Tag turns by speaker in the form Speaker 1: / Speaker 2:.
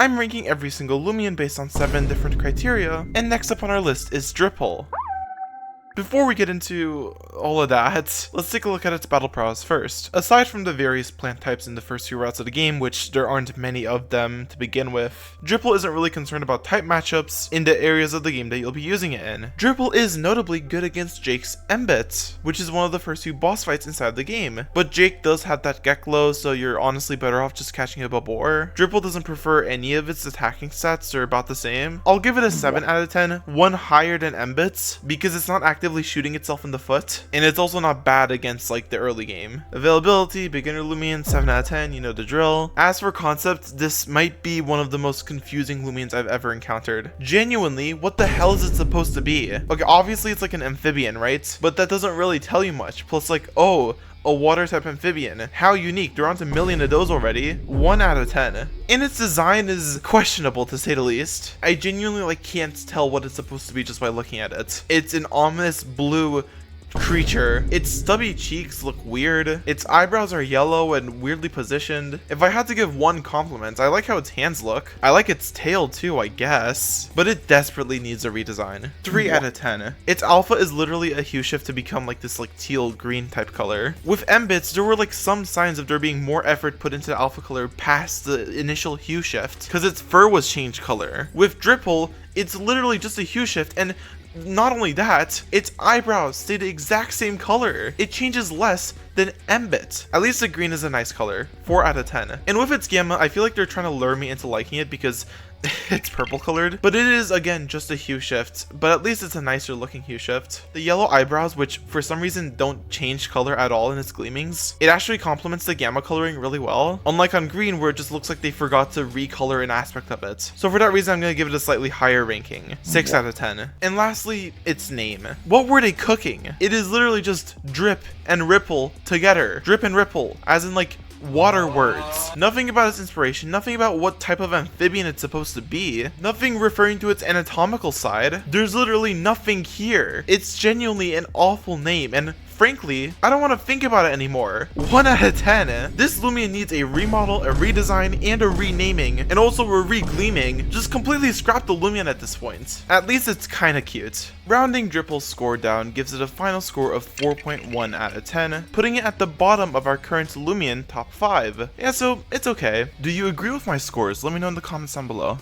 Speaker 1: I'm ranking every single Lumion based on 7 different criteria, and next up on our list is Dripple. Before we get into all of that, let's take a look at its battle prowess first. Aside from the various plant types in the first few routes of the game, which there aren't many of them to begin with, Dripple isn't really concerned about type matchups in the areas of the game that you'll be using it in. Dripple is notably good against Jake's Mbit, which is one of the first few boss fights inside the game, but Jake does have that Geklo, so you're honestly better off just catching a Babor. Dripple doesn't prefer any of its attacking stats, they're about the same. I'll give it a 7 out of 10, one higher than Mbit's, because it's not actively shooting itself in the foot, and it's also not bad against like the early game. Availability, beginner Lumion, 7 out of 10, you know the drill. As for concept, this might be one of the most confusing Lumions I've ever encountered. Genuinely, what the hell is it supposed to be? Okay, obviously it's like an amphibian, right? But that doesn't really tell you much. Plus like, oh, a water type amphibian. How unique. There aren't a million of those already. 1 out of 10. And its design is questionable to say the least. I genuinely can't tell what it's supposed to be just by looking at it. It's an ominous blue creature. Its stubby cheeks look weird. Its eyebrows are yellow and weirdly positioned. If I had to give one compliment, I like how its hands look. I like its tail too, I guess. But it desperately needs a redesign. 3 out of 10. Its alpha is literally a hue shift to become this teal green type color. With Mbits, there were some signs of there being more effort put into the alpha color past the initial hue shift, because its fur was changed color. With Dripple, it's literally just a hue shift, and not only that, its eyebrows stay the exact same color. It changes less than Mbit. At least the green is a nice color. 4 out of 10. And with its gamma, I feel like they're trying to lure me into liking it because it's purple colored, but it is again just a hue shift, but at least it's a nicer looking hue shift. The yellow eyebrows, which for some reason don't change color at all in its gleamings, it actually complements the gamma coloring really well, unlike on green where it just looks like they forgot to recolor an aspect of it. So for that reason, I'm going to give it a slightly higher ranking, 6 out of 10. And lastly, its name. What were they cooking? It is literally just drip and ripple together. Drip and ripple, as in water words. Nothing about its inspiration, nothing about what type of amphibian it's supposed to be, nothing referring to its anatomical side. There's literally nothing here. It's genuinely an awful name, and frankly, I don't want to think about it anymore. 1 out of 10. This Lumion needs a remodel, a redesign, and a renaming, and also a re-gleaming. Just completely scrap the Lumion at this point. At least it's kinda cute. Rounding Dripple's score down gives it a final score of 4.1 out of 10, putting it at the bottom of our current Lumion top 5. Yeah, so it's okay. Do you agree with my scores? Let me know in the comments down below.